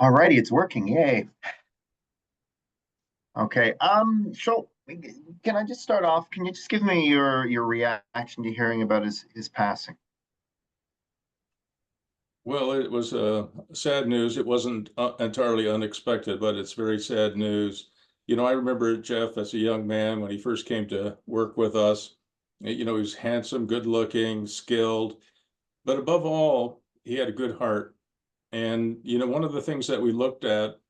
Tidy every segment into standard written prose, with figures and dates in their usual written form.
All righty, it's working. Yay. Okay. So can I just start off? Can you just give me your reaction to hearing about his passing? Well, it was sad news. It wasn't entirely unexpected, but it's very sad news. I remember Jeff as a young man when he first came to work with us. He was handsome, good looking, skilled, but above all, he had a good heart. And, one of the things that we looked at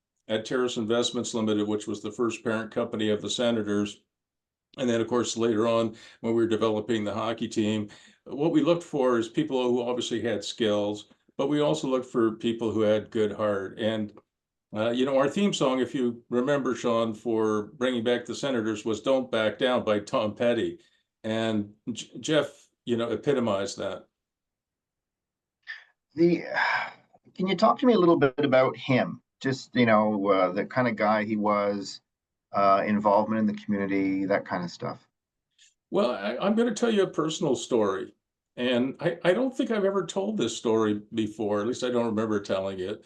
Terrace Investments Limited, which was the first parent company of the Senators, and then, of course, later on, when we were developing the hockey team, what we looked for is people who obviously had skills, but we also looked for people who had good heart. And, our theme song, if you remember, Shaun, for bringing back the Senators was Don't Back Down by Tom Petty. And Jeff, epitomized that. The Can you talk to me a little bit about him? Just the kind of guy he was, involvement in the community, that kind of stuff. Well, I'm going to tell you a personal story. And I don't think I've ever told this story before. At least I don't remember telling it.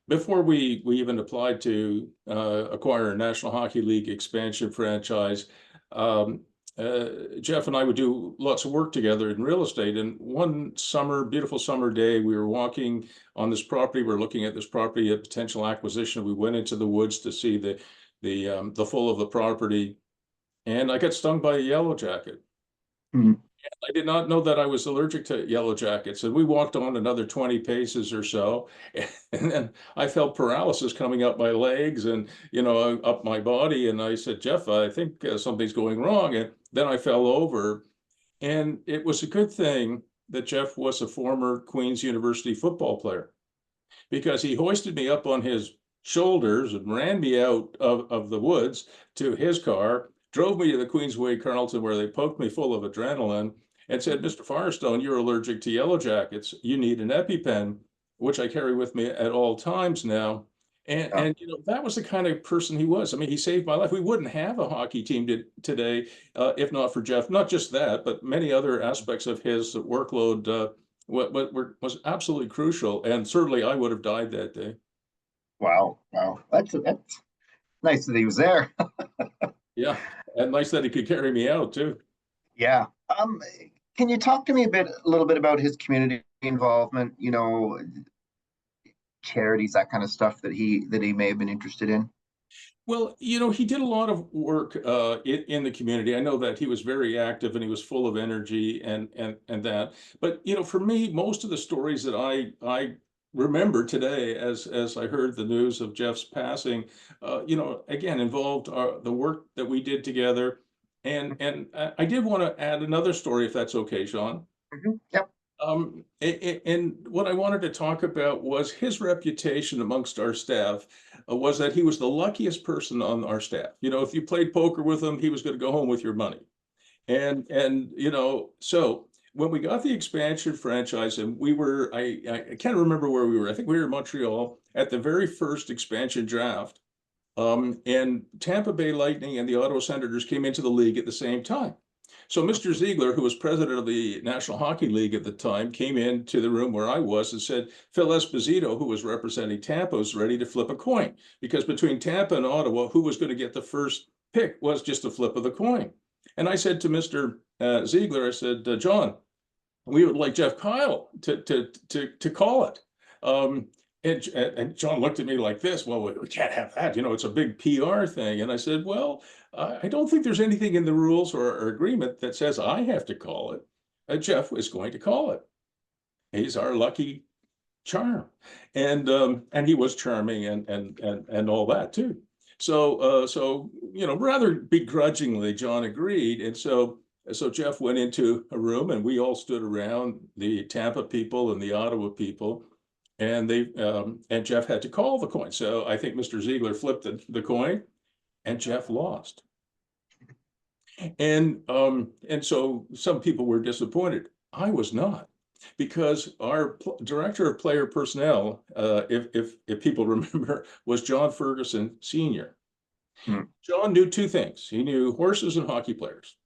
Before we even applied to acquire a National Hockey League expansion franchise, um, Jeff and I would do lots of work together in real estate. And one summer, beautiful summer day, we were walking on this property. We were looking at this property, a potential acquisition. We went into the woods to see the full of the property, and I got stung by a yellow jacket. Mhm. I did not know that I was allergic to yellow jackets. And we walked on another 20 paces or so. And then I felt paralysis coming up my legs and, up my body. And I said, Jeff, I think something's going wrong. And then I fell over. And it was a good thing that Jeff was a former Queen's University football player, because he hoisted me up on his shoulders and ran me out of the woods to his car, drove me to the Queensway Carlton, where they poked me full of adrenaline and said, Mr. Firestone, you're allergic to yellow jackets. You need an EpiPen, which I carry with me at all times now. And, Yeah. and that was the kind of person he was. I mean, he saved my life. We wouldn't have a hockey team today if not for Jeff. Not just that, but many other aspects of his workload was absolutely crucial. And certainly I would have died that day. Wow. Wow. That's nice that he was there. Yeah. And nice that he could carry me out too. Yeah. Can you talk to me a little bit about his community involvement? Charities, that kind of stuff that he may have been interested in. Well, he did a lot of work in the community. I know that he was very active and he was full of energy and that. But for me, most of the stories that I remember today, as I heard the news of Jeff's passing, again involved the work that we did together. And I did want to add another story, if that's okay, Shaun. Yep. And what I wanted to talk about was his reputation amongst our staff was that he was the luckiest person on our staff. If you played poker with him, he was going to go home with your money. And so when we got the expansion franchise, and I can't remember where we were. I think we were in Montreal at the very first expansion draft. And Tampa Bay Lightning and the Ottawa Senators came into the league at the same time. So Mr. Ziegler, who was president of the National Hockey League at the time, came into the room where I was and said, Phil Esposito, who was representing Tampa, was ready to flip a coin, because between Tampa and Ottawa, who was going to get the first pick was just a flip of the coin. And I said to Mr. Ziegler, I said, John, we would like Jeff Kyle to call it. And John looked at me like this. Well, we can't have that. It's a big PR thing. And I said, well, I don't think there's anything in the rules or agreement that says I have to call it. Jeff is going to call it. He's our lucky charm, and he was charming and all that too. So rather begrudgingly, John agreed, and so Jeff went into a room, and we all stood around, the Tampa people and the Ottawa people, and Jeff had to call the coin. So I think Mr. Ziegler flipped the coin, and Jeff lost. And so some people were disappointed. I was not, because our director of player personnel, if people remember, was John Ferguson Sr. Hmm. John knew two things. He knew horses and hockey players.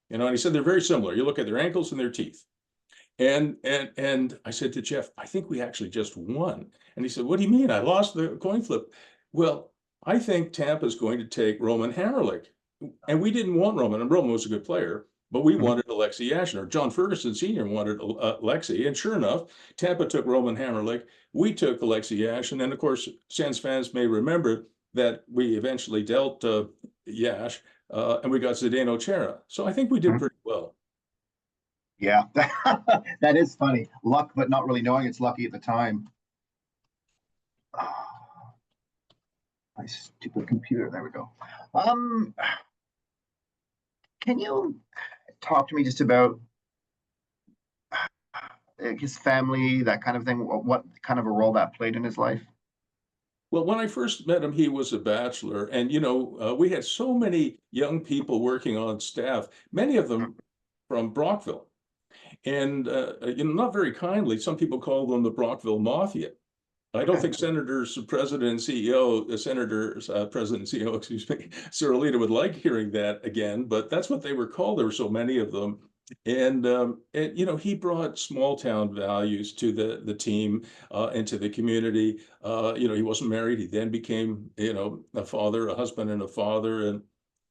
And he said they're very similar. You look at their ankles and their teeth. And I said to Jeff, I think we actually just won. And he said, what do you mean? I lost the coin flip. Well, I think Tampa's going to take Roman Hamrlik. And we didn't want Roman, and Roman was a good player, but we Mhm. wanted Alexei Yashin, or John Ferguson Sr. wanted Alexei. And sure enough, Tampa took Roman Hamrlik. We took Alexei Yashin. And of course, Sens fans may remember that we eventually dealt Yash, and we got Zdeno Chara. So I think we did Mhm. pretty well. Yeah, that is funny. Luck, but not really knowing it's lucky at the time. Ah, my stupid computer. There we go. Um, can you talk to me just about his family, that kind of thing? What kind of a role that played in his life? Well, when I first met him, he was a bachelor, and we had so many young people working on staff, many of them from Brockville, and not very kindly, some people call them the Brockville Mafia. I don't think Senators President and CEO, Senators President and CEO, excuse me, Sirolita would like hearing that again, but that's what they were called. There were so many of them. And he brought small town values to the team and to the community. He wasn't married. He then became, a father, a husband and a father.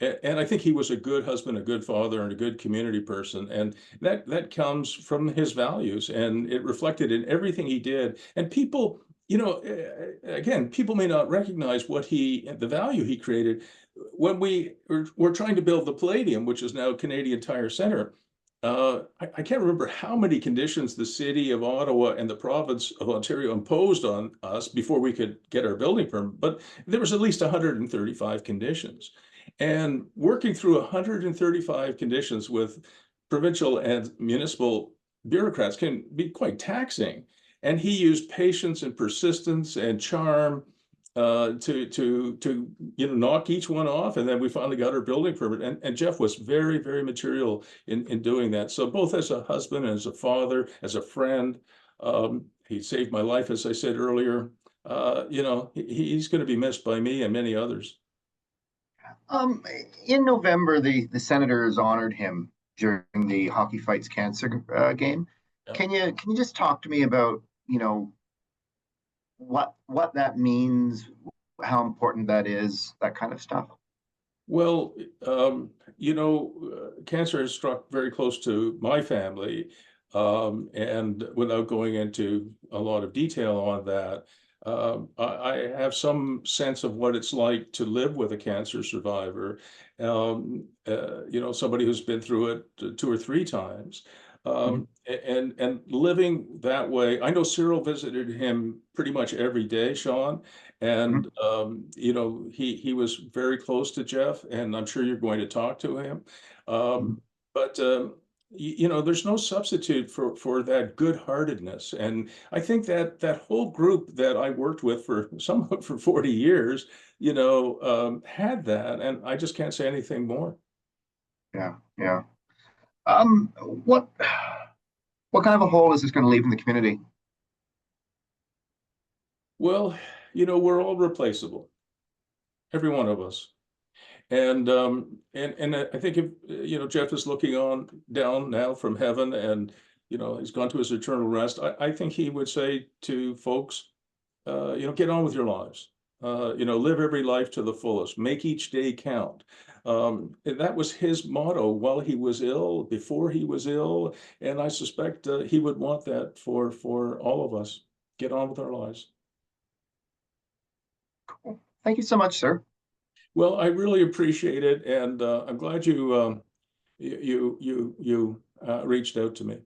And I think he was a good husband, a good father, and a good community person. And that comes from his values, and it reflected in everything he did. And people, again, people may not recognize the value he created. When we're trying to build the Palladium, which is now Canadian Tire Center, I can't remember how many conditions the city of Ottawa and the province of Ontario imposed on us before we could get our building permit, but there was at least 135 conditions. And working through 135 conditions with provincial and municipal bureaucrats can be quite taxing. And he used patience and persistence and charm to knock each one off, and then we finally got our building permit. And Jeff was very, very material in doing that. So both as a husband, as a father, as a friend, he saved my life, as I said earlier. He's going to be missed by me and many others. Um, in November, the Senators honored him during the Hockey Fights Cancer game. Yeah. Can you just talk to me about what that means, how important that is, that kind of stuff? Well, cancer has struck very close to my family. And without going into a lot of detail on that, I have some sense of what it's like to live with a cancer survivor, somebody who's been through it 2 or 3 times. Mhm. And living that way, I know Cyril visited him pretty much every day, Shaun. And Mhm. he was very close to Jeff, and I'm sure you're going to talk to him. Mhm. But there's no substitute for that good-heartedness. And I think that whole group that I worked with for somewhat for 40 years, had that, and I just can't say anything more. Yeah, yeah. Um, what what kind of a hole is this going to leave in the community? Well, we're all replaceable, every one of us. And I think if Jeff is looking on down now from heaven, and he's gone to his eternal rest, I think he would say to folks, get on with your lives. Live every life to the fullest. Make each day count. And that was his motto while he was ill, before he was ill, and I suspect he would want that for all of us. Get on with our lives. Thank you so much, sir. Well, I really appreciate it, and I'm glad you reached out to me.